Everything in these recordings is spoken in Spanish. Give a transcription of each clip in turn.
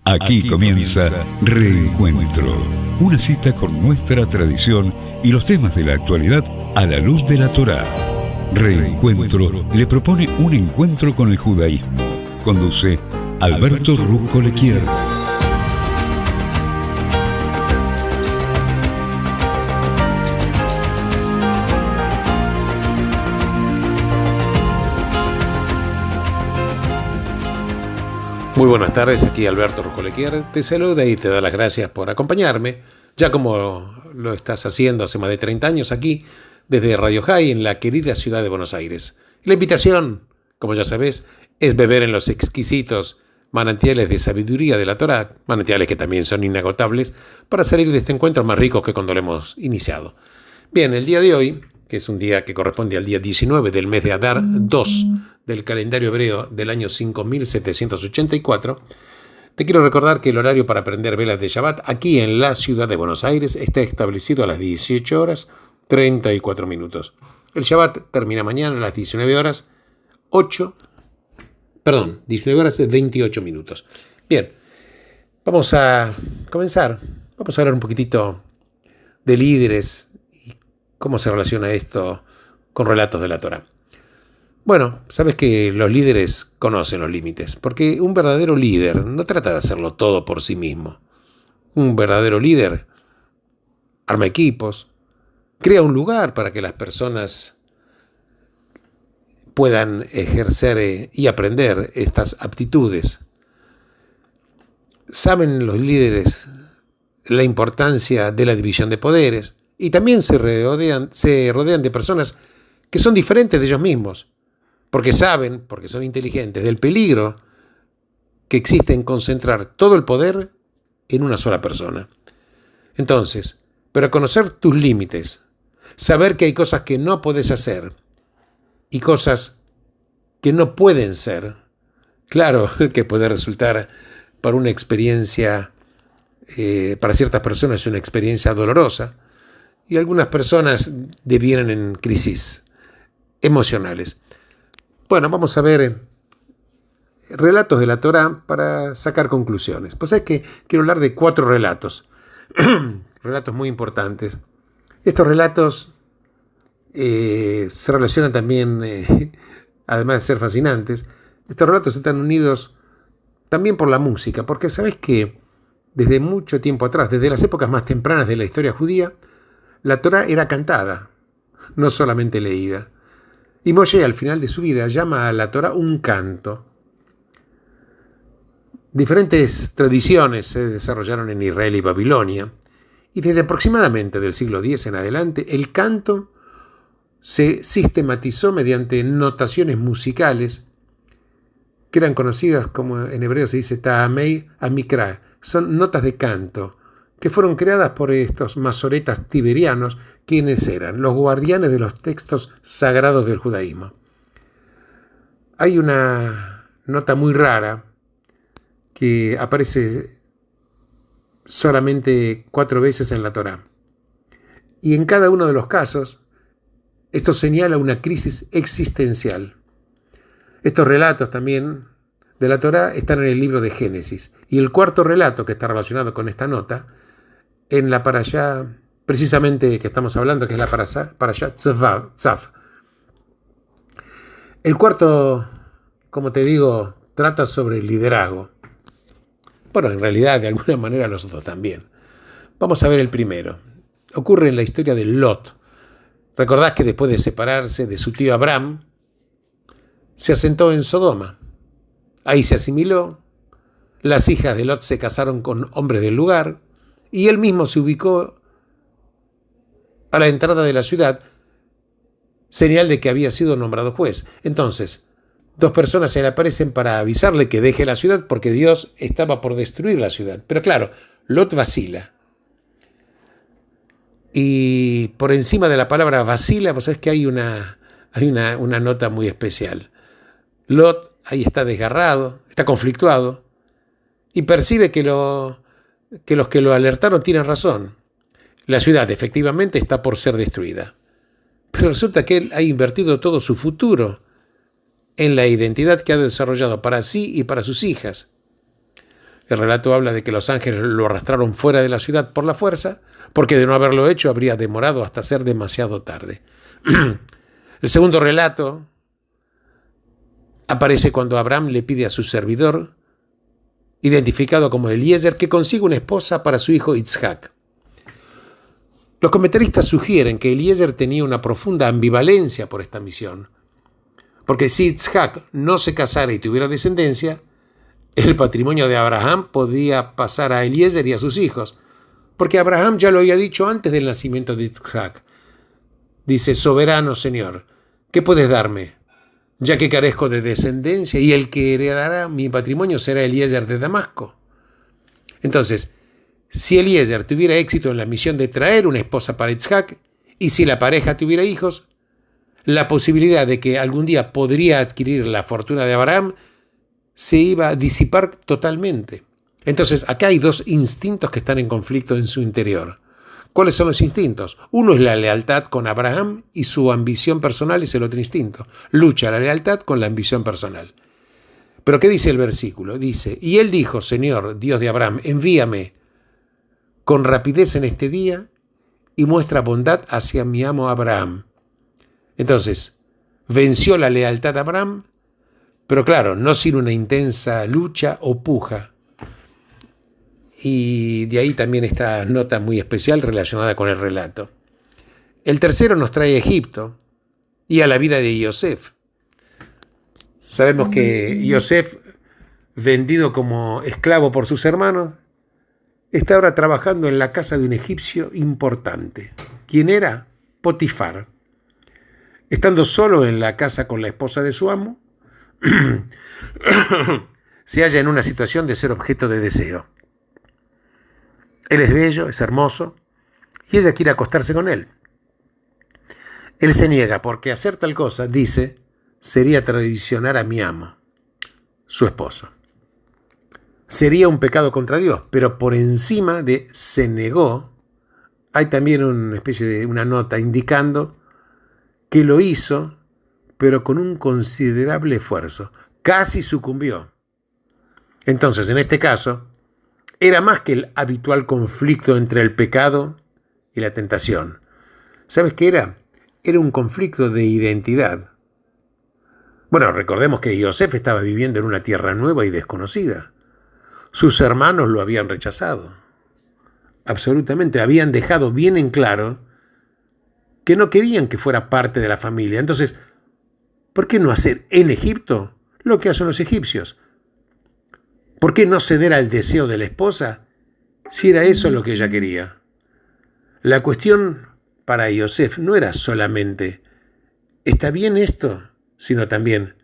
Aquí comienza Reencuentro, una cita con nuestra tradición y los temas de la actualidad a la luz de la Torá. Reencuentro le propone un encuentro con el judaísmo. Conduce Alberto Rusco Lequier. Muy buenas tardes, aquí Alberto Rusco Lequier te saluda y te da las gracias por acompañarme, ya como lo estás haciendo hace más de 30 años aquí, desde Radio High en la querida ciudad de Buenos Aires. La invitación, como ya sabes, es beber en los exquisitos manantiales de sabiduría de la Torá, manantiales que también son inagotables, para salir de este encuentro más rico que cuando lo hemos iniciado. Bien, el día de hoy, que es un día que corresponde al día 19 del mes de Adar 2 del calendario hebreo del año 5784, te quiero recordar que el horario para prender velas de Shabbat aquí en la ciudad de Buenos Aires está establecido a las 18 horas 34 minutos. El Shabbat termina mañana a las 19 horas 28 minutos. Bien, vamos a comenzar. Vamos a hablar un poquitito de líderes y cómo se relaciona esto con relatos de la Torá. Bueno, sabes que los líderes conocen los límites, porque un verdadero líder no trata de hacerlo todo por sí mismo. Un verdadero líder arma equipos, crea un lugar para que las personas puedan ejercer y aprender estas aptitudes. Saben los líderes la importancia de la división de poderes y también se rodean de personas que son diferentes de ellos mismos, porque saben, porque son inteligentes, del peligro que existe en concentrar todo el poder en una sola persona. Entonces, para conocer tus límites, saber que hay cosas que no puedes hacer y cosas que no pueden ser, claro que puede resultar para una experiencia, para ciertas personas es una experiencia dolorosa, y algunas personas devienen en crisis emocionales. Bueno, vamos a ver relatos de la Torá para sacar conclusiones. Pues es que quiero hablar de 4 relatos, relatos muy importantes. Estos relatos se relacionan también, además de ser fascinantes, estos relatos están unidos también por la música, porque sabes que desde mucho tiempo atrás, desde las épocas más tempranas de la historia judía, la Torá era cantada, no solamente leída. Y Moshe, al final de su vida, llama a la Torá un canto. Diferentes tradiciones se desarrollaron en Israel y Babilonia, y desde aproximadamente del siglo X en adelante, el canto se sistematizó mediante notaciones musicales que eran conocidas como en hebreo se dice ta'amei amikra, son notas de canto, que fueron creadas por estos masoretas tiberianos, quienes eran los guardianes de los textos sagrados del judaísmo. Hay una nota muy rara que aparece solamente 4 veces en la Torá. Y en cada uno de los casos, esto señala una crisis existencial. Estos relatos también de la Torá están en el libro de Génesis. Y el 4.º relato que está relacionado con esta nota, en la parashá, precisamente que estamos hablando, que es la parashá Tzav. El 4.º, como te digo, trata sobre el liderazgo. Bueno, en realidad, de alguna manera, los otros también. Vamos a ver el primero. Ocurre en la historia de Lot. Recordás que después de separarse de su tío Abraham, se asentó en Sodoma. Ahí se asimiló. Las hijas de Lot se casaron con hombres del lugar. Y él mismo se ubicó a la entrada de la ciudad, señal de que había sido nombrado juez. Entonces, 2 personas se le aparecen para avisarle que deje la ciudad porque Dios estaba por destruir la ciudad. Pero claro, Lot vacila. Y por encima de la palabra vacila, pues es que hay una nota muy especial. Lot ahí está desgarrado, está conflictuado y percibe que los que lo alertaron tienen razón. La ciudad efectivamente está por ser destruida. Pero resulta que él ha invertido todo su futuro en la identidad que ha desarrollado para sí y para sus hijas. El relato habla de que los ángeles lo arrastraron fuera de la ciudad por la fuerza, porque de no haberlo hecho habría demorado hasta ser demasiado tarde. El segundo relato aparece cuando Abraham le pide a su servidor, identificado como Eliezer, que consiga una esposa para su hijo Isaac. Los comentaristas sugieren que Eliezer tenía una profunda ambivalencia por esta misión, porque si Isaac no se casara y tuviera descendencia, el patrimonio de Abraham podía pasar a Eliezer y a sus hijos, porque Abraham ya lo había dicho antes del nacimiento de Isaac. Dice: soberano Señor, ¿qué puedes darme? Ya que carezco de descendencia y el que heredará mi patrimonio será Eliezer de Damasco. Entonces, si Eliezer tuviera éxito en la misión de traer una esposa para Isaac, y si la pareja tuviera hijos, la posibilidad de que algún día podría adquirir la fortuna de Abraham se iba a disipar totalmente. Entonces, acá hay dos instintos que están en conflicto en su interior. ¿Cuáles son los instintos? Uno es la lealtad con Abraham y su ambición personal es el otro instinto. Lucha la lealtad con la ambición personal. Pero ¿qué dice el versículo? Dice: y él dijo: Señor, Dios de Abraham, envíame con rapidez en este día y muestra bondad hacia mi amo Abraham. Entonces, venció la lealtad de Abraham, pero claro, no sin una intensa lucha o puja. Y de ahí también esta nota muy especial relacionada con el relato. El tercero nos trae a Egipto y a la vida de Yosef. Sabemos que Yosef, vendido como esclavo por sus hermanos, está ahora trabajando en la casa de un egipcio importante. ¿Quién era? Potifar. Estando solo en la casa con la esposa de su amo, se halla en una situación de ser objeto de deseo. Él es bello, es hermoso, y ella quiere acostarse con él. Él se niega porque hacer tal cosa, dice, sería traicionar a mi amo, su esposo. Sería un pecado contra Dios, pero por encima de se negó, hay también una especie de una nota indicando que lo hizo, pero con un considerable esfuerzo. Casi sucumbió. Entonces, en este caso, era más que el habitual conflicto entre el pecado y la tentación. ¿Sabes qué era? Era un conflicto de identidad. Bueno, recordemos que Yosef estaba viviendo en una tierra nueva y desconocida. Sus hermanos lo habían rechazado. Absolutamente, habían dejado bien en claro que no querían que fuera parte de la familia. Entonces, ¿por qué no hacer en Egipto lo que hacen los egipcios? ¿Por qué no ceder al deseo de la esposa si era eso lo que ella quería? La cuestión para Yosef no era solamente ¿está bien esto?, sino también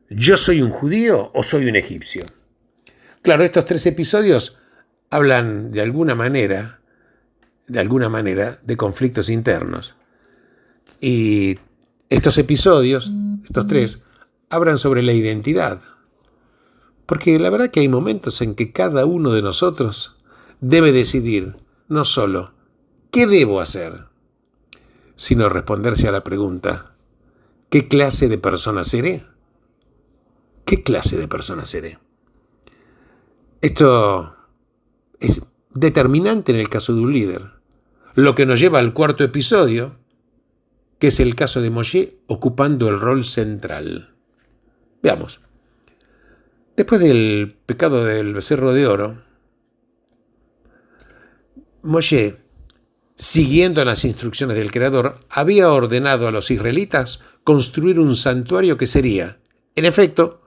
¿yo soy un judío o soy un egipcio? Claro, estos 3 episodios hablan de alguna manera de conflictos internos. Y estos episodios, estos 3, hablan sobre la identidad. Porque la verdad que hay momentos en que cada uno de nosotros debe decidir no solo qué debo hacer, sino responderse a la pregunta: ¿qué clase de persona seré? ¿Qué clase de persona seré? Esto es determinante en el caso de un líder, lo que nos lleva al 4º episodio, que es el caso de Moshe ocupando el rol central. Veamos. Después del pecado del becerro de oro, Moshe, siguiendo las instrucciones del Creador, había ordenado a los israelitas construir un santuario que sería, en efecto,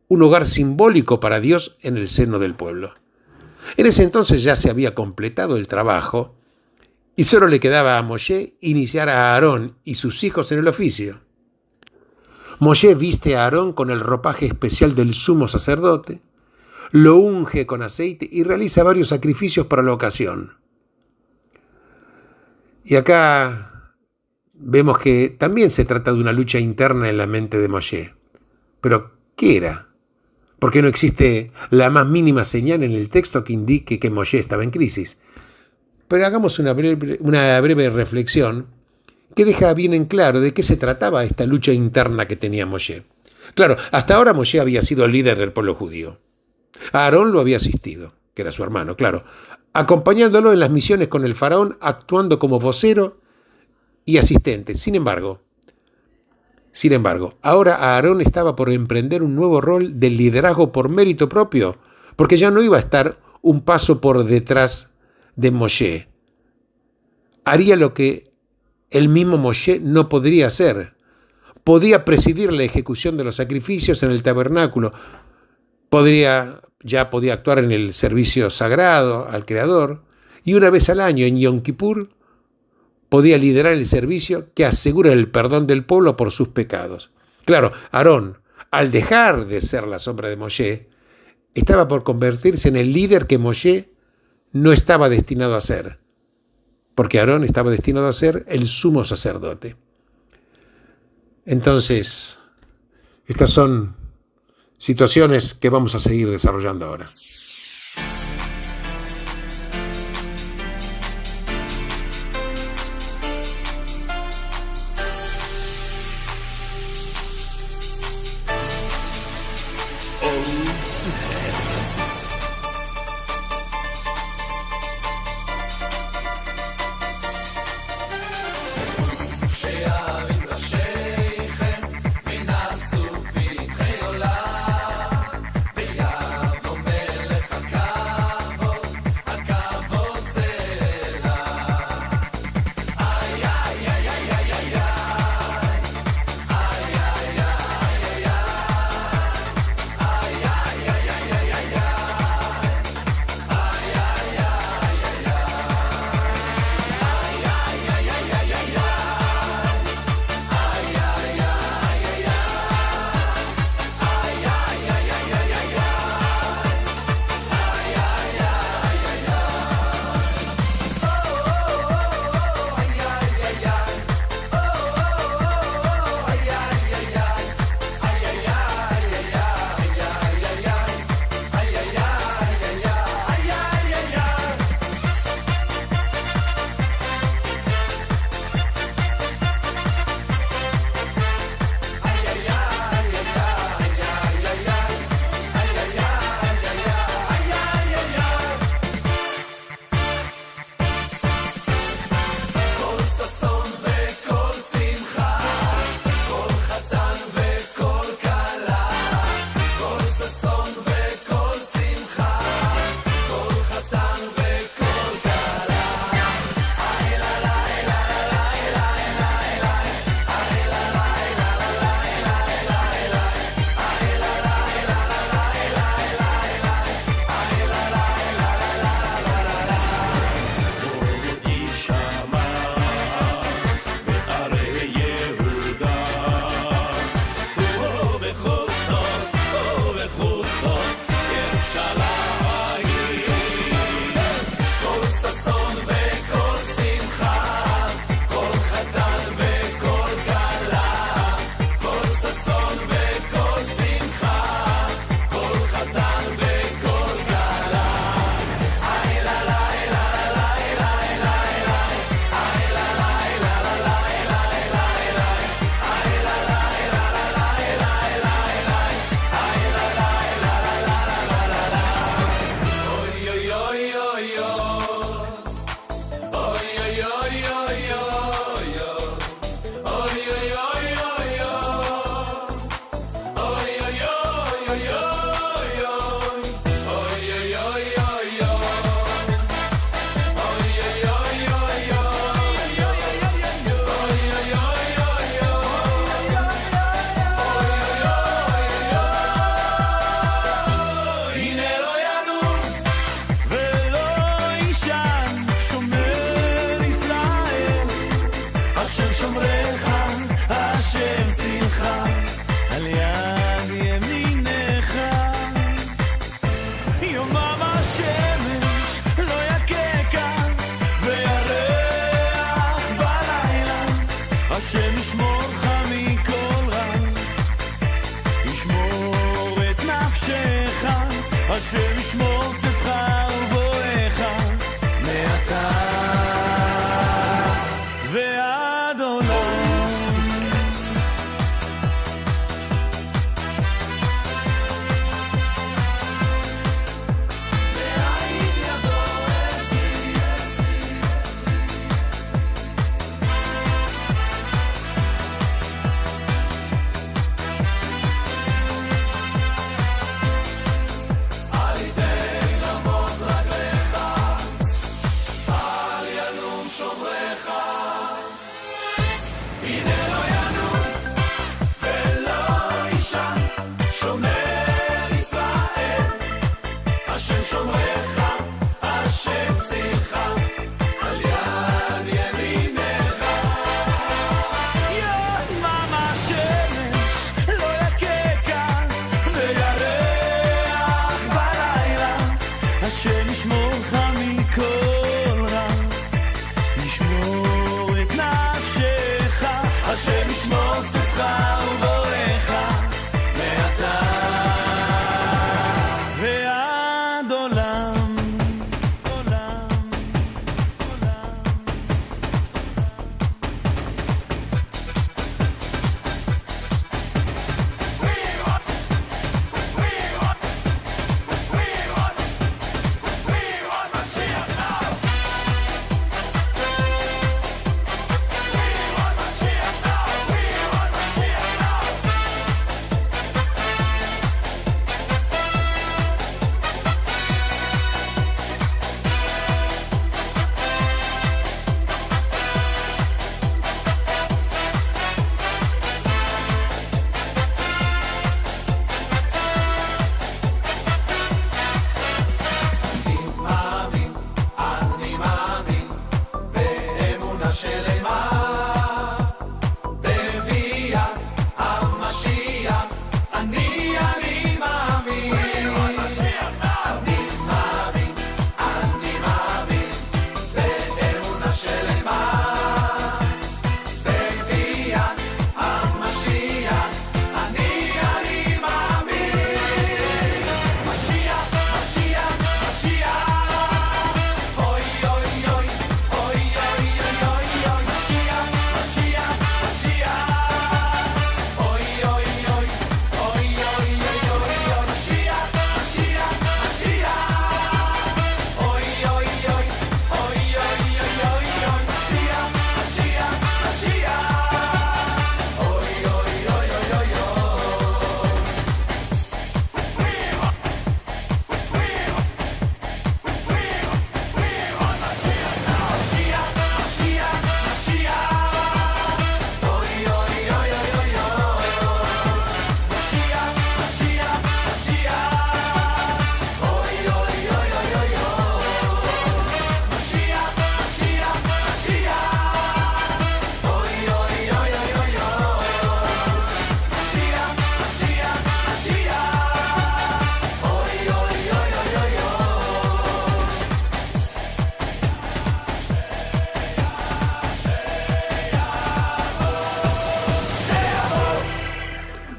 un hogar simbólico para Dios en el seno del pueblo. En ese entonces ya se había completado el trabajo y solo le quedaba a Moshe iniciar a Aarón y sus hijos en el oficio. Moshe viste a Aarón con el ropaje especial del sumo sacerdote, lo unge con aceite y realiza varios sacrificios para la ocasión. Y acá vemos que también se trata de una lucha interna en la mente de Moshe. Pero, ¿qué era? Porque no existe la más mínima señal en el texto que indique que Moshe estaba en crisis. Pero hagamos una breve reflexión que deja bien en claro de qué se trataba esta lucha interna que tenía Moshe. Claro, hasta ahora Moshe había sido el líder del pueblo judío. Aarón lo había asistido, que era su hermano, claro, acompañándolo en las misiones con el faraón, actuando como vocero y asistente. Sin embargo, ahora Aarón estaba por emprender un nuevo rol de liderazgo por mérito propio, porque ya no iba a estar un paso por detrás de Moshe. Haría lo que el mismo Moshe no podría hacer. Podía presidir la ejecución de los sacrificios en el tabernáculo. Ya podía actuar en el servicio sagrado al Creador. Y una vez al año, en Yom Kippur, podía liderar el servicio que asegura el perdón del pueblo por sus pecados. Claro, Aarón, al dejar de ser la sombra de Moshe, estaba por convertirse en el líder que Moshe no estaba destinado a ser, porque Aarón estaba destinado a ser el sumo sacerdote. Entonces, estas son situaciones que vamos a seguir desarrollando ahora.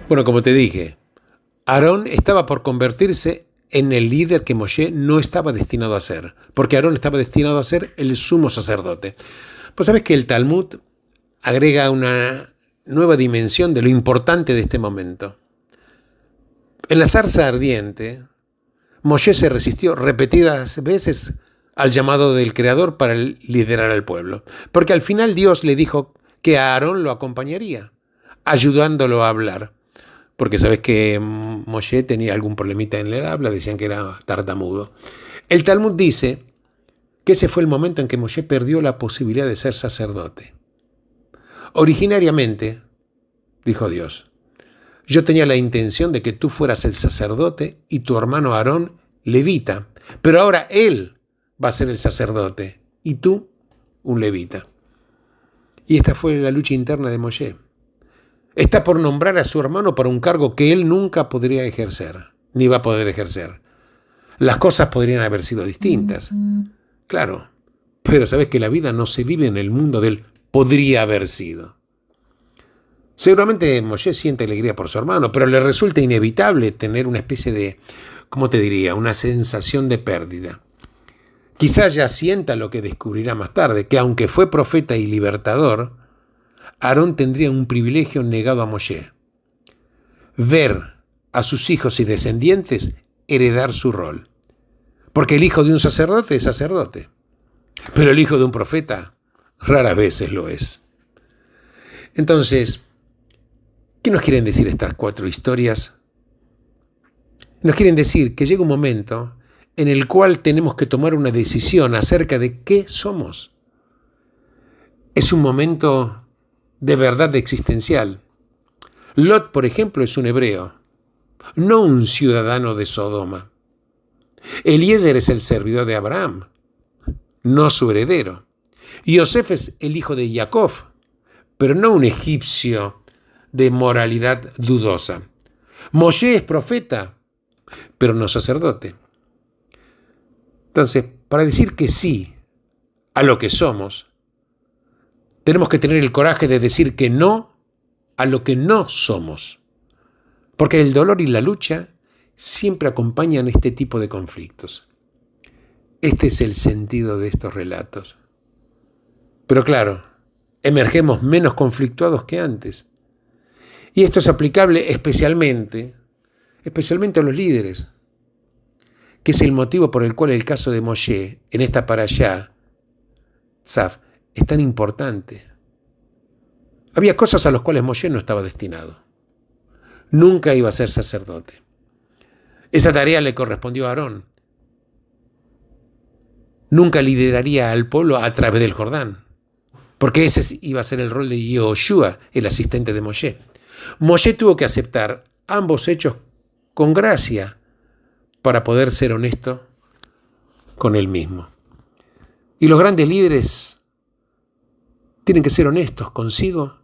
Bueno, como te dije, Aarón estaba por convertirse en el líder que Moshe no estaba destinado a ser, porque Aarón estaba destinado a ser el sumo sacerdote. Pues sabes que el Talmud agrega una nueva dimensión de lo importante de este momento. En la zarza ardiente, Moshe se resistió repetidas veces al llamado del Creador para liderar al pueblo, porque al final Dios le dijo que a Aarón lo acompañaría, ayudándolo a hablar. Porque sabes que Moshe tenía algún problemita en el habla, decían que era tartamudo. El Talmud dice que ese fue el momento en que Moshe perdió la posibilidad de ser sacerdote. Originariamente, dijo Dios, yo tenía la intención de que tú fueras el sacerdote y tu hermano Aarón levita, pero ahora él va a ser el sacerdote y tú un levita. Y esta fue la lucha interna de Moshe. Está por nombrar a su hermano para un cargo que él nunca podría ejercer, ni va a poder ejercer. Las cosas podrían haber sido distintas, claro, pero sabes que la vida no se vive en el mundo del podría haber sido. Seguramente Moshe siente alegría por su hermano, pero le resulta inevitable tener una especie de, ¿cómo te diría?, una sensación de pérdida. Quizás ya sienta lo que descubrirá más tarde, que aunque fue profeta y libertador, Aarón tendría un privilegio negado a Moshe: ver a sus hijos y descendientes heredar su rol. Porque el hijo de un sacerdote es sacerdote, pero el hijo de un profeta raras veces lo es. Entonces, ¿qué nos quieren decir estas 4 historias? Nos quieren decir que llega un momento en el cual tenemos que tomar una decisión acerca de qué somos. Es un momento de verdad existencial. Lot, por ejemplo, es un hebreo, no un ciudadano de Sodoma. Eliezer es el servidor de Abraham, no su heredero. Yosef es el hijo de Jacob, pero no un egipcio de moralidad dudosa. Moshe es profeta, pero no sacerdote. Entonces, para decir que sí a lo que somos, tenemos que tener el coraje de decir que no a lo que no somos. Porque el dolor y la lucha siempre acompañan este tipo de conflictos. Este es el sentido de estos relatos. Pero claro, emergemos menos conflictuados que antes. Y esto es aplicable especialmente a los líderes, que es el motivo por el cual el caso de Moshe en esta parashá, Tzaf, es tan importante. Había cosas a las cuales Moshe no estaba destinado. Nunca iba a ser sacerdote. Esa tarea le correspondió a Aarón. Nunca lideraría al pueblo a través del Jordán, porque ese iba a ser el rol de Yehoshua, el asistente de Moshe. Moshe tuvo que aceptar ambos hechos con gracia para poder ser honesto con él mismo. Y los grandes líderes tienen que ser honestos consigo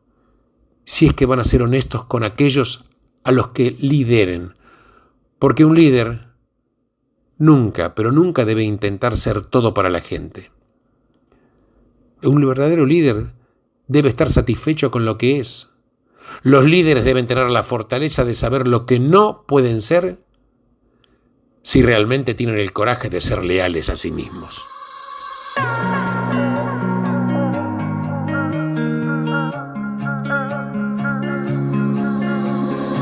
si es que van a ser honestos con aquellos a los que lideren. Porque un líder nunca, pero nunca debe intentar ser todo para la gente. Un verdadero líder debe estar satisfecho con lo que es. Los líderes deben tener la fortaleza de saber lo que no pueden ser si realmente tienen el coraje de ser leales a sí mismos.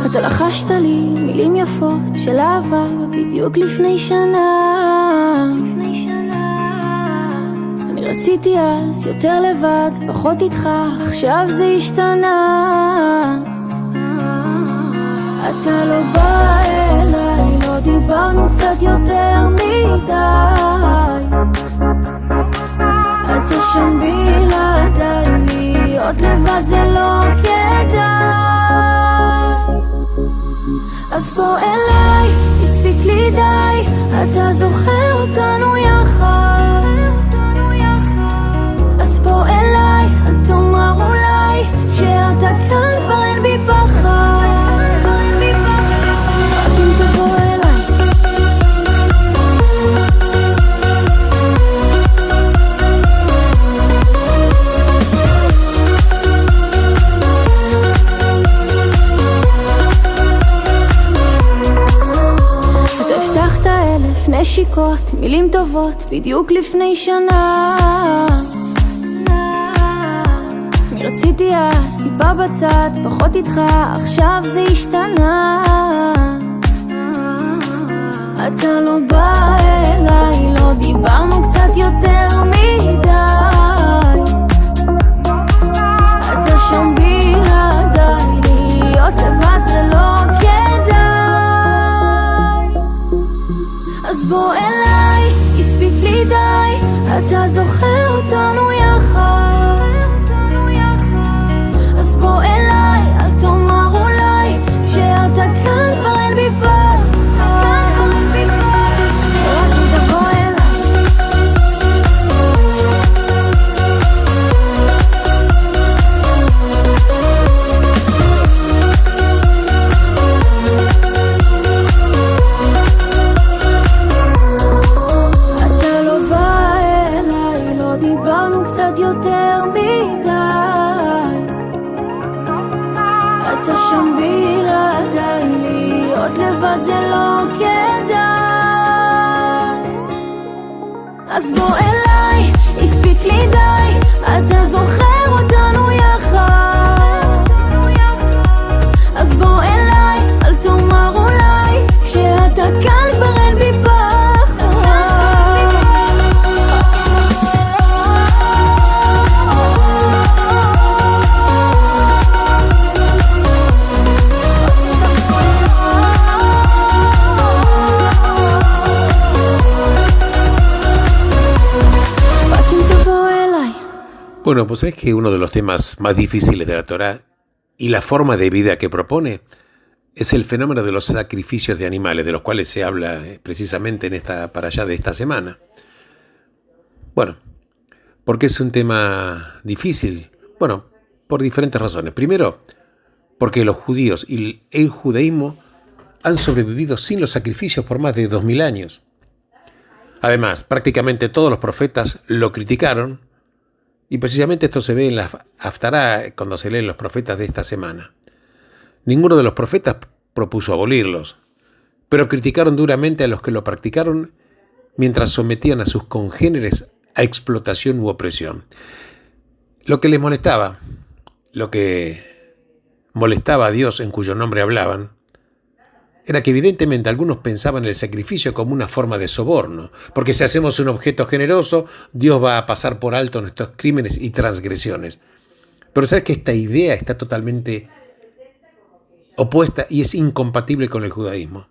אתה לחשת לי מילים יפות של אהבה בדיוק לפני שנה. אני רציתי אז יותר לבד, פחות איתך, עכשיו זה השתנה. אתה לא בא אליי, לא דיברנו קצת יותר מדי. אתה שם בלעדיי, להיות לבד זה לא כדאי. אז בוא אליי, הספיק לי די, אתה זוכר אותנו יחד. אז בוא אליי, אל תאמר אולי, שאתה כאן כבר אין בי פחד. רק אם תבוא אליי. נשיקות, מילים טובות, בדיוק לפני שנה. אני רציתי אז טיפה בצד, פחות איתך, עכשיו זה השתנה. אתה לא בא אליי, לא דיברנו קצת יותר מדי. אתה שם בלעדיי, להיות לבד זה לא כדאי. אז בוא אליי, הספיק לי די, אתה זוכר אותנו יחד. אז בוא אליי, אל תאמר אולי, שאתה כאן כבר אין בי פחד. רק אם תבוא אליי. לבד זה לא כדאי. אז בוא אליי, הספיק לי די, אתה זוכר אותנו יחד. אז בוא אליי, אל תאמר אולי, שאתה כאן כבר אין בי פחד. Bueno, pues es que uno de los temas más difíciles de la Torá y la forma de vida que propone es el fenómeno de los sacrificios de animales, de los cuales se habla precisamente para allá de esta semana. Bueno, ¿por qué es un tema difícil? Bueno, por diferentes razones. Primero, porque los judíos y el judaísmo han sobrevivido sin los sacrificios por más de 2000 años. Además, prácticamente todos los profetas lo criticaron, y precisamente esto se ve en la Haftará cuando se leen los profetas de esta semana. Ninguno de los profetas propuso abolirlos, pero criticaron duramente a los que lo practicaron mientras sometían a sus congéneres a explotación u opresión. Lo que les molestaba, lo que molestaba a Dios en cuyo nombre hablaban, era que evidentemente algunos pensaban el sacrificio como una forma de soborno, porque si hacemos un objeto generoso, Dios va a pasar por alto nuestros crímenes y transgresiones. Pero sabes que esta idea está totalmente opuesta y es incompatible con el judaísmo.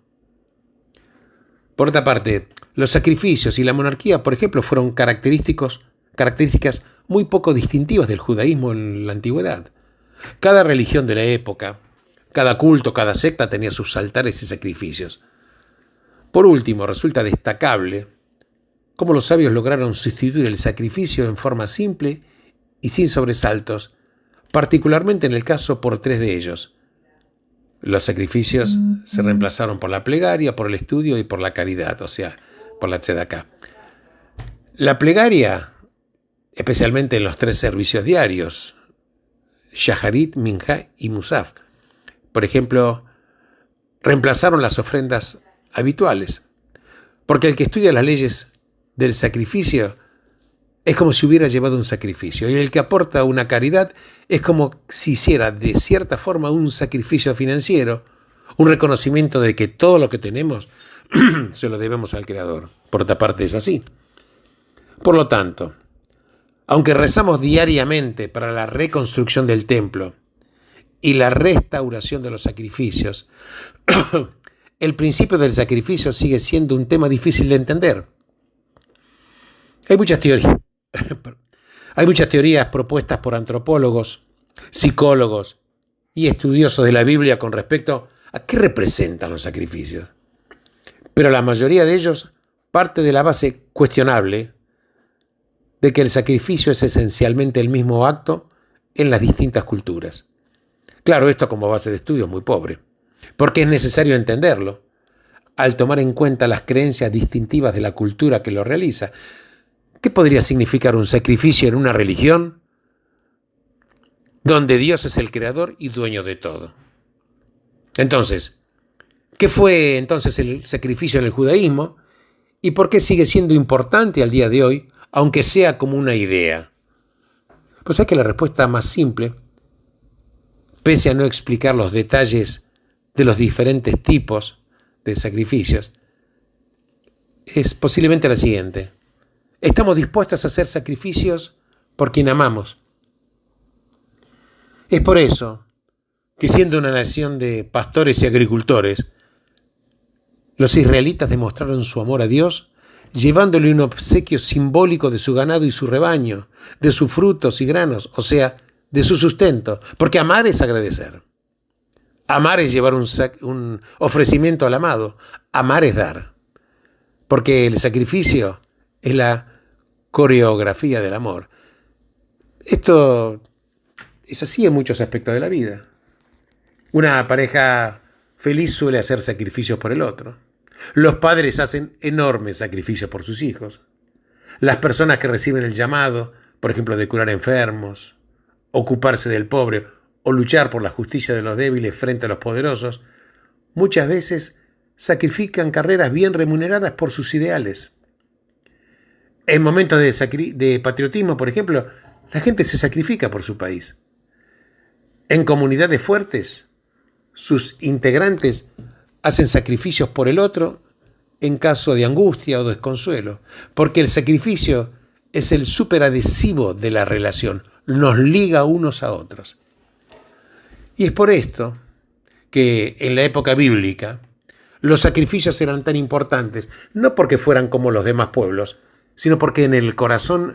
Por otra parte, los sacrificios y la monarquía, por ejemplo, fueron características muy poco distintivas del judaísmo en la antigüedad. Cada religión de la época, cada culto, cada secta tenía sus altares y sacrificios. Por último, resulta destacable cómo los sabios lograron sustituir el sacrificio en forma simple y sin sobresaltos, particularmente en el caso por 3 de ellos. Los sacrificios se reemplazaron por la plegaria, por el estudio y por la caridad, o sea, por la tzedaká. La plegaria, especialmente en los 3 servicios diarios, Shaharit, Minjá y Musaf, por ejemplo, reemplazaron las ofrendas habituales, porque el que estudia las leyes del sacrificio es como si hubiera llevado un sacrificio, y el que aporta una caridad es como si hiciera de cierta forma un sacrificio financiero, un reconocimiento de que todo lo que tenemos se lo debemos al Creador. Por otra parte es así. Por lo tanto, aunque rezamos diariamente para la reconstrucción del templo y la restauración de los sacrificios, el principio del sacrificio sigue siendo un tema difícil de entender. Hay muchas teorías propuestas por antropólogos, psicólogos y estudiosos de la Biblia con respecto a qué representan los sacrificios. Pero la mayoría de ellos parte de la base cuestionable de que el sacrificio es esencialmente el mismo acto en las distintas culturas. Claro, esto como base de estudio es muy pobre, porque es necesario entenderlo al tomar en cuenta las creencias distintivas de la cultura que lo realiza. ¿Qué podría significar un sacrificio en una religión donde Dios es el creador y dueño de todo? Entonces, ¿qué fue entonces el sacrificio en el judaísmo y por qué sigue siendo importante al día de hoy, aunque sea como una idea? Pues es que la respuesta más simple, pese a no explicar los detalles de los diferentes tipos de sacrificios, es posiblemente la siguiente. Estamos dispuestos a hacer sacrificios por quien amamos. Es por eso que, siendo una nación de pastores y agricultores, los israelitas demostraron su amor a Dios llevándole un obsequio simbólico de su ganado y su rebaño, de sus frutos y granos, o sea, de su sustento, porque amar es agradecer. Amar es llevar un ofrecimiento al amado. Amar es dar, porque el sacrificio es la coreografía del amor. Esto es así en muchos aspectos de la vida. Una pareja feliz suele hacer sacrificios por el otro. Los padres hacen enormes sacrificios por sus hijos. Las personas que reciben el llamado, por ejemplo, de curar enfermos, ocuparse del pobre o luchar por la justicia de los débiles frente a los poderosos, muchas veces sacrifican carreras bien remuneradas por sus ideales. En momentos de patriotismo, por ejemplo, la gente se sacrifica por su país. En comunidades fuertes, sus integrantes hacen sacrificios por el otro en caso de angustia o desconsuelo, porque el sacrificio es el superadhesivo de la relación, nos liga unos a otros. Y es por esto que en la época bíblica los sacrificios eran tan importantes, no porque fueran como los demás pueblos, sino porque en el corazón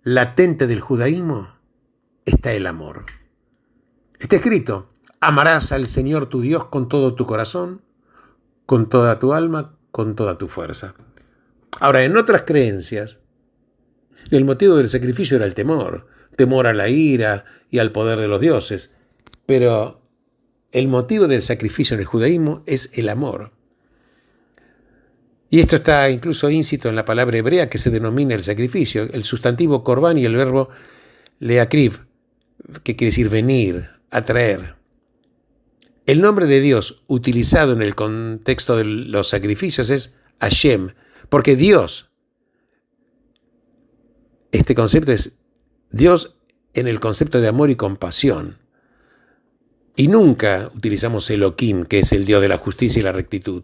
latente del judaísmo está el amor. Está escrito, Amarás al Señor tu Dios con todo tu corazón, con toda tu alma, con toda tu fuerza. Ahora, en otras creencias, el motivo del sacrificio era el temor a la ira y al poder de los dioses, pero el motivo del sacrificio en el judaísmo es el amor. Y esto está incluso íncito en la palabra hebrea que se denomina el sacrificio, el sustantivo korban y el verbo leakriv, que quiere decir venir, atraer. El nombre de Dios utilizado en el contexto de los sacrificios es Hashem, porque Dios, este concepto es Dios en el concepto de amor y compasión. Y nunca utilizamos Elohim, que es el Dios de la justicia y la rectitud.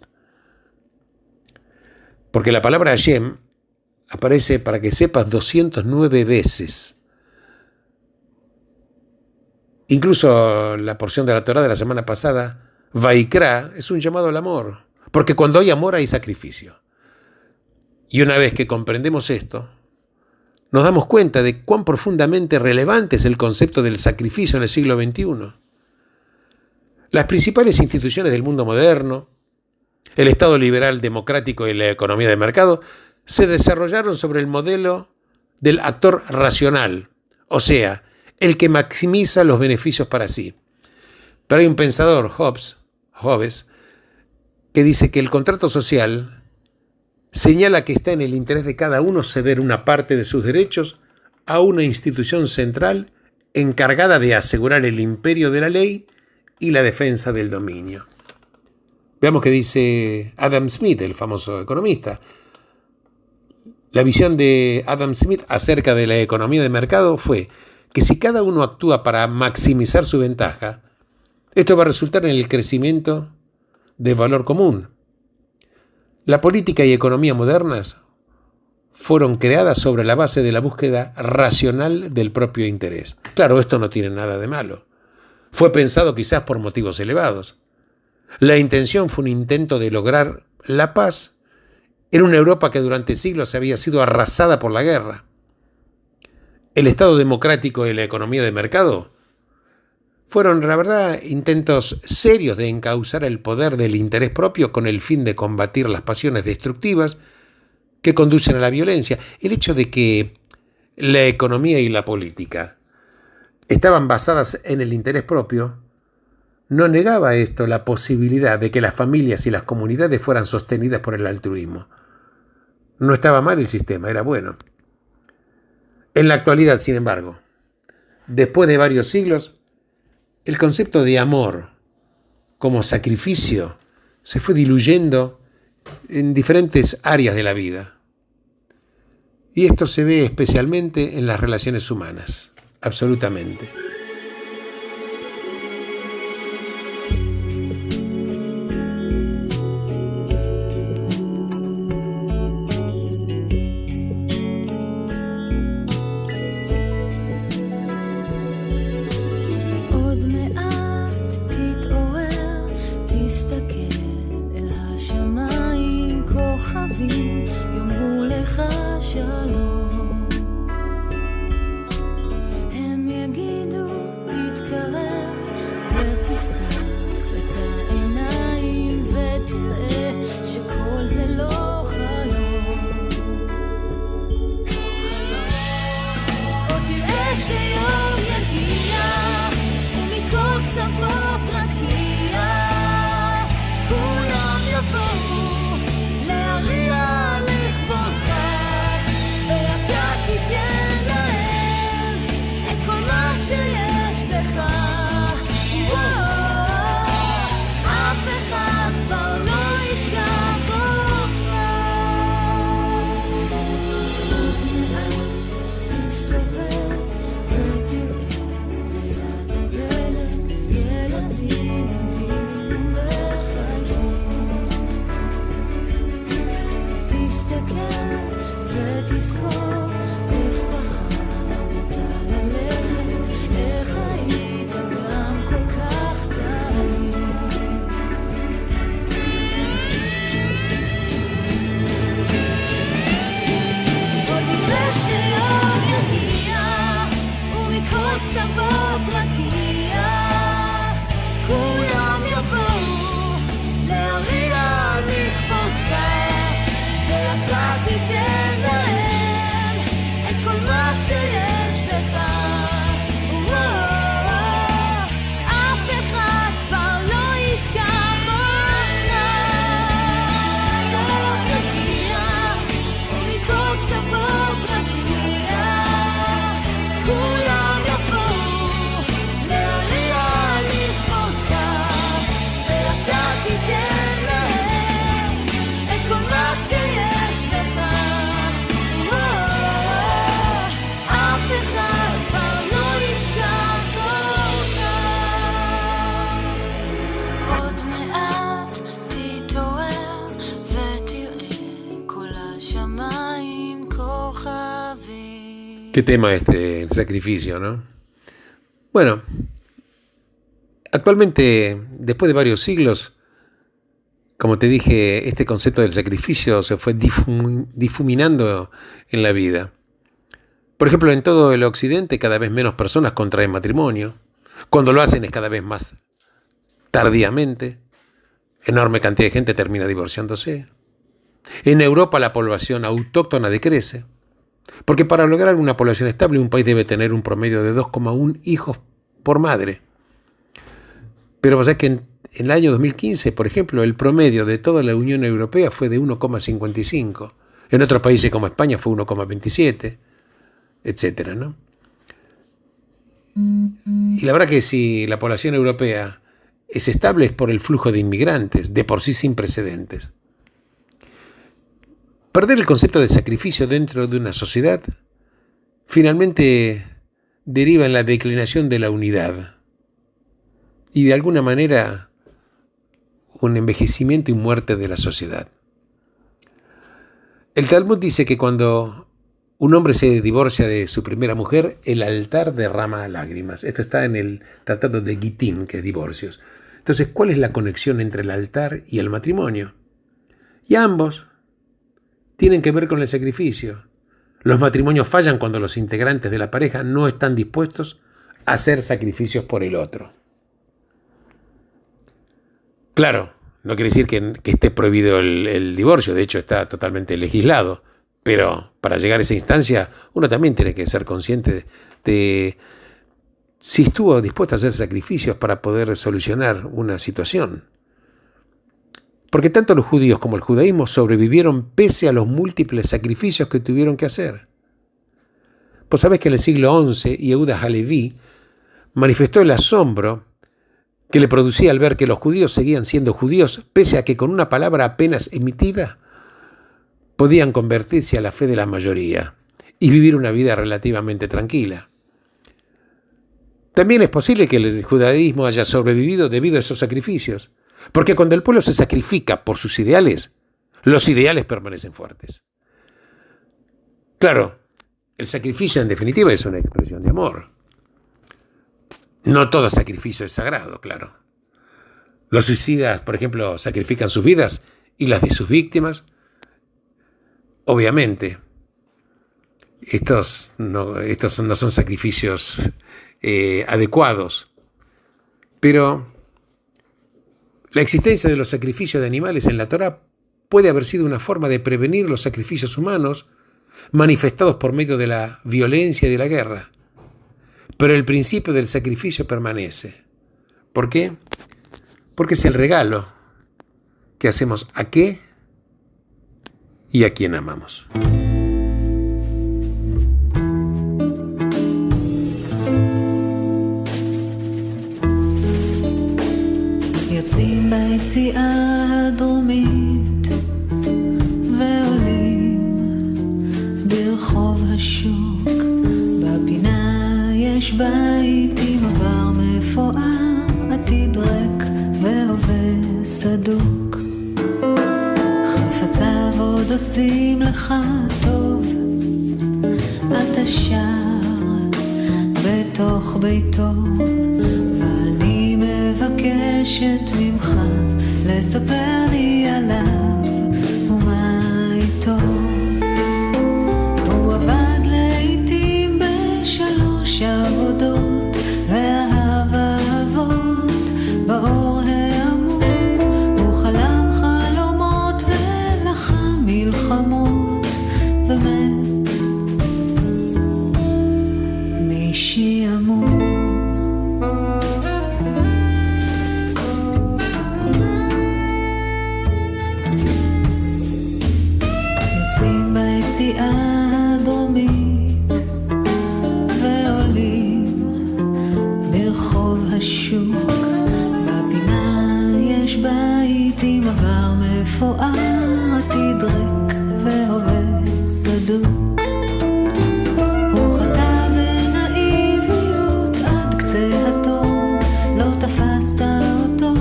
Porque la palabra Hashem aparece, para que sepas, 209 veces. Incluso la porción de la Torá de la semana pasada, Vaikra, es un llamado al amor. Porque cuando hay amor hay sacrificio. Y una vez que comprendemos esto, nos damos cuenta de cuán profundamente relevante es el concepto del sacrificio en el siglo XXI. Las principales instituciones del mundo moderno, el Estado liberal democrático y la economía de mercado, se desarrollaron sobre el modelo del actor racional, o sea, el que maximiza los beneficios para sí. Pero hay un pensador, Hobbes, que dice que el contrato social señala que está en el interés de cada uno ceder una parte de sus derechos a una institución central encargada de asegurar el imperio de la ley y la defensa del dominio. Veamos qué dice Adam Smith, el famoso economista. La visión de Adam Smith acerca de la economía de mercado fue que si cada uno actúa para maximizar su ventaja, esto va a resultar en el crecimiento de valor común. La política y economía modernas fueron creadas sobre la base de la búsqueda racional del propio interés. Claro, esto no tiene nada de malo. Fue pensado quizás por motivos elevados. La intención fue un intento de lograr la paz en una Europa que durante siglos había sido arrasada por la guerra. El Estado democrático y la economía de mercado fueron, la verdad, intentos serios de encauzar el poder del interés propio con el fin de combatir las pasiones destructivas que conducen a la violencia. El hecho de que la economía y la política estaban basadas en el interés propio no negaba esto la posibilidad de que las familias y las comunidades fueran sostenidas por el altruismo. No estaba mal el sistema, era bueno. En la actualidad, sin embargo, después de varios siglos, el concepto de amor como sacrificio se fue diluyendo en diferentes áreas de la vida. Y esto se ve especialmente en las relaciones humanas, absolutamente. Qué tema el sacrificio, ¿no? Bueno, actualmente, después de varios siglos, como te dije, este concepto del sacrificio se fue difuminando en la vida. Por ejemplo, en todo el occidente cada vez menos personas contraen matrimonio. Cuando lo hacen es cada vez más tardíamente. Enorme cantidad de gente termina divorciándose. En Europa la población autóctona decrece. Porque para lograr una población estable un país debe tener un promedio de 2,1 hijos por madre. Pero vos sabés que en el año 2015, por ejemplo, el promedio de toda la Unión Europea fue de 1,55. En otros países como España fue 1,27, etcétera, ¿no? Y la verdad que si la población europea es estable es por el flujo de inmigrantes, de por sí sin precedentes. Perder el concepto de sacrificio dentro de una sociedad finalmente deriva en la declinación de la unidad y de alguna manera un envejecimiento y muerte de la sociedad. El Talmud dice que cuando un hombre se divorcia de su primera mujer, el altar derrama lágrimas. Esto está en el tratado de Gitín, que es divorcios. Entonces, ¿cuál es la conexión entre el altar y el matrimonio? Y ambos tienen que ver con el sacrificio. Los matrimonios fallan cuando los integrantes de la pareja no están dispuestos a hacer sacrificios por el otro. Claro, no quiere decir que esté prohibido el divorcio, de hecho está totalmente legislado, pero para llegar a esa instancia uno también tiene que ser consciente de si estuvo dispuesto a hacer sacrificios para poder solucionar una situación. Porque tanto los judíos como el judaísmo sobrevivieron pese a los múltiples sacrificios que tuvieron que hacer. Pues sabés que en el siglo XI, Yehuda Halevi manifestó el asombro que le producía al ver que los judíos seguían siendo judíos, pese a que con una palabra apenas emitida podían convertirse a la fe de la mayoría y vivir una vida relativamente tranquila. También es posible que el judaísmo haya sobrevivido debido a esos sacrificios, porque cuando el pueblo se sacrifica por sus ideales, los ideales permanecen fuertes. Claro, el sacrificio en definitiva es una expresión de amor. No todo sacrificio es sagrado, claro. Los suicidas, por ejemplo, sacrifican sus vidas y las de sus víctimas. Obviamente, estos no son sacrificios adecuados, pero la existencia de los sacrificios de animales en la Torá puede haber sido una forma de prevenir los sacrificios humanos manifestados por medio de la violencia y de la guerra. Pero el principio del sacrificio permanece. ¿Por qué? Porque es el regalo que hacemos a qué y a quién amamos. יוצאים ביציאה הדרומית ועולים ברחוב השוק, בפינה יש בית עם עבר מפואר, עתיד ריק והווה סדוק, חפציו עוד עושים לך טוב, אתה שר בתוך ביתו, ואני מבקשת ממך לספר לי עליו ומה איתו. הוא עבד לעתים בשלוש עבודות ואהב אהבות באור העמוק, הוא חלם חלומות ולחם מלחמות ומת משעמום. יוצאים ביציאה הדרומית ועולים ברחוב השוק, בפינה יש בית עם עבר מפואר, עתיד ריק והווה סדוק, הוא חטא בנאיביות עד קצה התור, לא תפסת אותו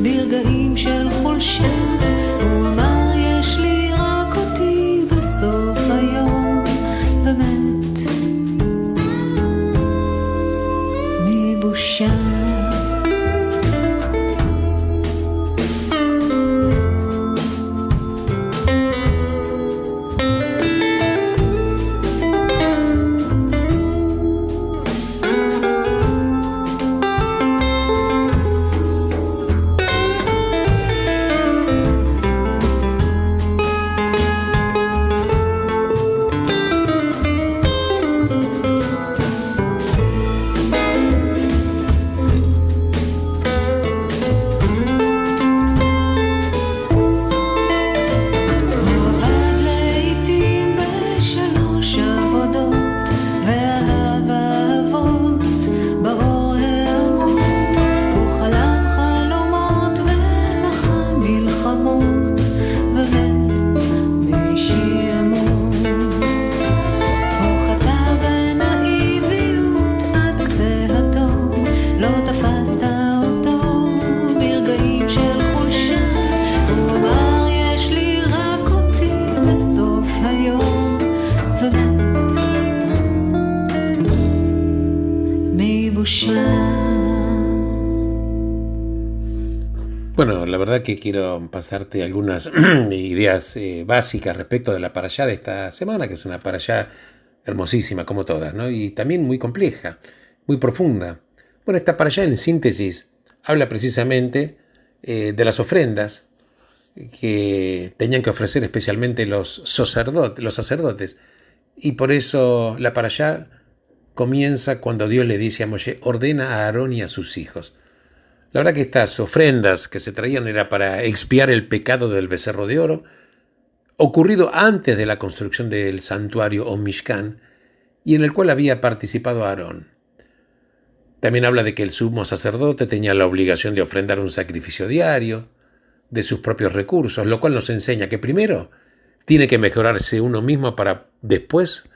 ברגעים של חולשה, הוא אמר יש לי רק אותי בסוף היום ומת ומת מבושה. Bueno, la verdad que quiero pasarte algunas ideas básicas respecto de la parashá de esta semana, que es una parashá hermosísima como todas, ¿no? Y también muy compleja, muy profunda. Bueno, esta parashá en síntesis habla precisamente de las ofrendas que tenían que ofrecer especialmente los sacerdotes. Y por eso la parashá comienza cuando Dios le dice a Moshe: ordena a Aarón y a sus hijos. La verdad que estas ofrendas que se traían era para expiar el pecado del becerro de oro, ocurrido antes de la construcción del santuario o Mishkan, y en el cual había participado Aarón. También habla de que el sumo sacerdote tenía la obligación de ofrendar un sacrificio diario de sus propios recursos, lo cual nos enseña que primero tiene que mejorarse uno mismo para después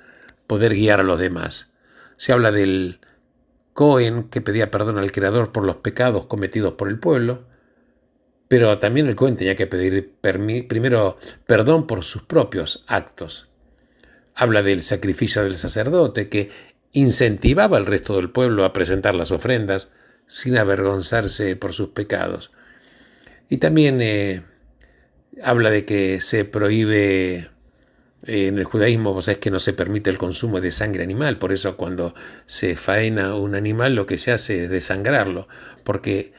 poder guiar a los demás. Se habla del Cohen que pedía perdón al Creador por los pecados cometidos por el pueblo, pero también el Cohen tenía que pedir primero perdón por sus propios actos. Habla del sacrificio del sacerdote que incentivaba al resto del pueblo a presentar las ofrendas sin avergonzarse por sus pecados. Y también habla de que se prohíbe en el judaísmo, vos sabés que no se permite el consumo de sangre animal, por eso cuando se faena un animal lo que se hace es desangrarlo, porque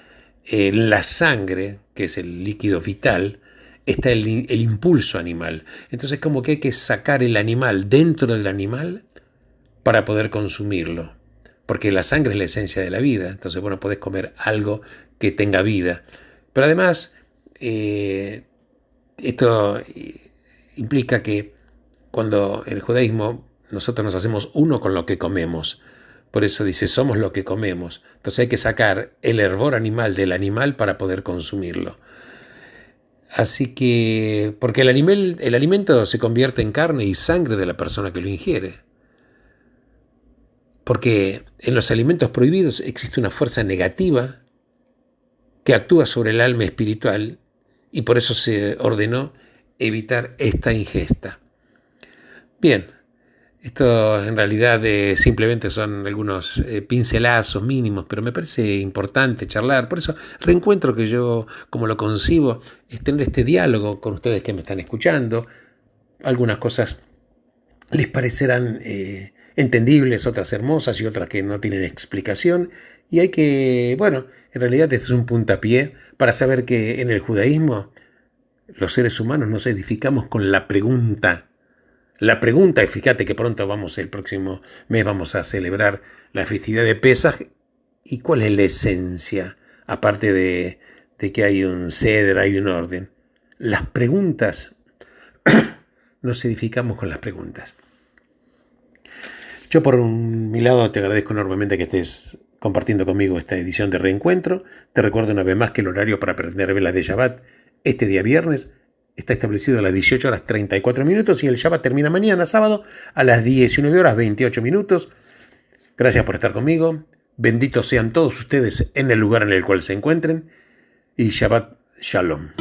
en la sangre, que es el líquido vital, está el impulso animal. Entonces como que hay que sacar el animal dentro del animal para poder consumirlo, porque la sangre es la esencia de la vida. Entonces bueno, podés comer algo que tenga vida. Pero además esto implica que cuando en el judaísmo nosotros nos hacemos uno con lo que comemos. Por eso dice, somos lo que comemos. Entonces hay que sacar el hervor animal del animal para poder consumirlo. Así que, porque el alimento se convierte en carne y sangre de la persona que lo ingiere. Porque en los alimentos prohibidos existe una fuerza negativa que actúa sobre el alma espiritual y por eso se ordenó evitar esta ingesta. Bien, esto en realidad simplemente son algunos pincelazos mínimos, pero me parece importante charlar. Por eso, Reencuentro, que yo como lo concibo, es tener este diálogo con ustedes que me están escuchando. Algunas cosas les parecerán entendibles, otras hermosas y otras que no tienen explicación. Y hay que, bueno, en realidad este es un puntapié para saber que en el judaísmo los seres humanos nos edificamos con la pregunta. La pregunta, y fíjate que pronto el próximo mes vamos a celebrar la festividad de Pesaj. ¿Y cuál es la esencia? Aparte de que hay un ceder, hay un orden. Las preguntas, nos edificamos con las preguntas. Yo por mi lado te agradezco enormemente que estés compartiendo conmigo esta edición de Reencuentro. Te recuerdo una vez más que el horario para aprender velas de Shabbat este día viernes está establecido a las 18:34 y el Shabbat termina mañana, sábado, a las 19:28. Gracias por estar conmigo. Benditos sean todos ustedes en el lugar en el cual se encuentren. Y Shabbat Shalom.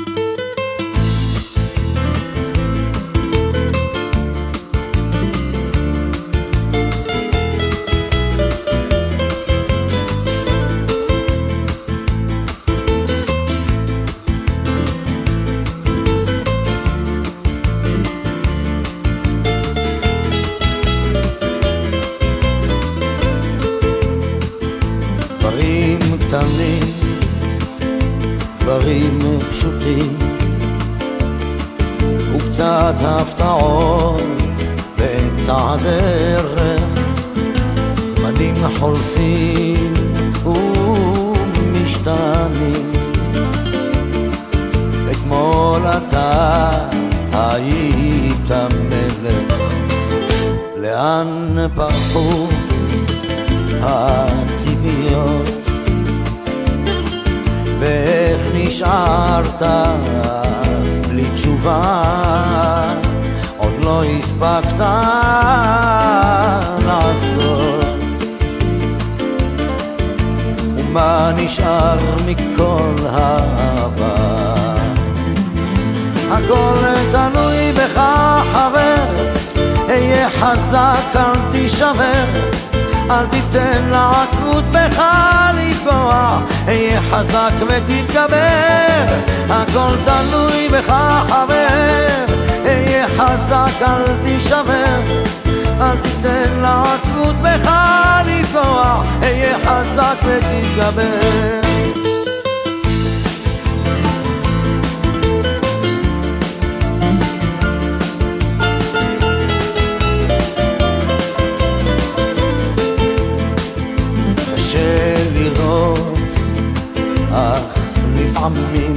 דברים פשוטים וקצת הפתעות באמצע הדרך, זמנים חולפים ומשתנים. אתמול אתה היית מלך, לאן פרחו הציפיות ואיך נשארת בלי תשובה, עוד לא הספקת לעשות. ומה נשאר מכל העבר? הכל תלוי בך חבר, אהיה חזק, אל תישבר, אל תיתן לעצמות בך לפגוע, היה חזק ותתגבר, הכל תלוי בך חבר, היה חזק, אל תישבר, אל תיתן לעצמות בך לפגוע, היה חזק ותתגבר. קשה לראות, אך לפעמים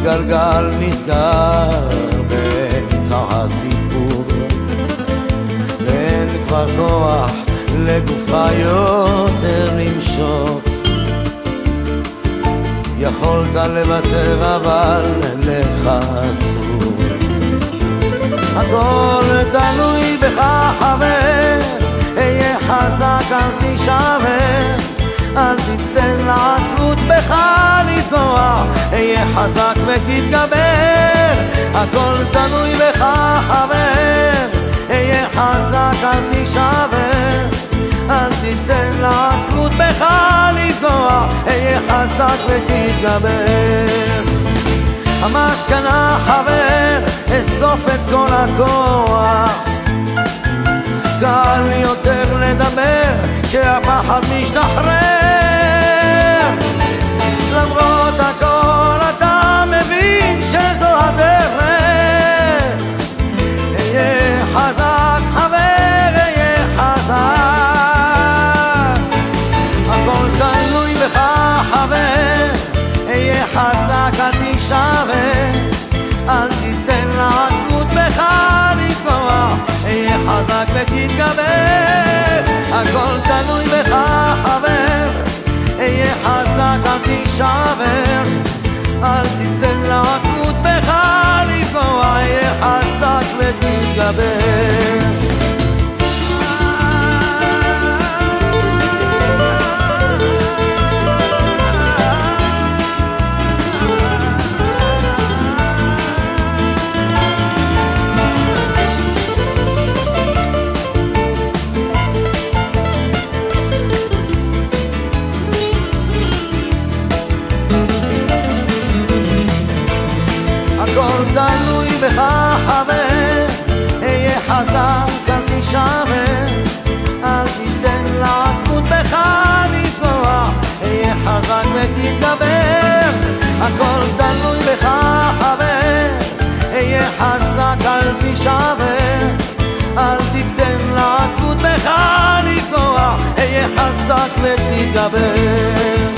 גלגל נסגר באמצע הסיפור, ואין כבר כוח לגופך יותר למשוך, יכולת לוותר אבל לך אסור, הכל תלוי בך חבר, היה חזק, אל תישבר, אל תיתן לעצמות בך לפגוע, היה חזק ותתגבר, הכל תלוי בך חבר, היה חזק, אל תישבר, אל תיתן לעצמות בך לפגוע, היה חזק ותתגבר. המסקנה חבר, אסוף את כל הכוח, קל יותר לדבר כשהפחד משתחרר, למרות הכל אתה מבין שזו הדרך, היה חזק חבר, היה חזק, הכל תלוי בך חבר, היה חזק, אל תישבר, אל תיתן לעצמות בך לפגוע, היה חזק ותתגבר, הכל תלוי בך חבר, היה חזק, אל תישבר, אל תיתן לעצמות בך לפגוע, היה חזק ותתגבר. הכל תלוי בך חבר, היה חזק, אל תישבר, אל תיתן לעצמות בך לפגוע, היה חזק ותתגבר, הכל תלוי בך חבר, היה חזק, אל תישבר, אל תיתן לעצמות בך לפגוע, היה חזק ותתגבר.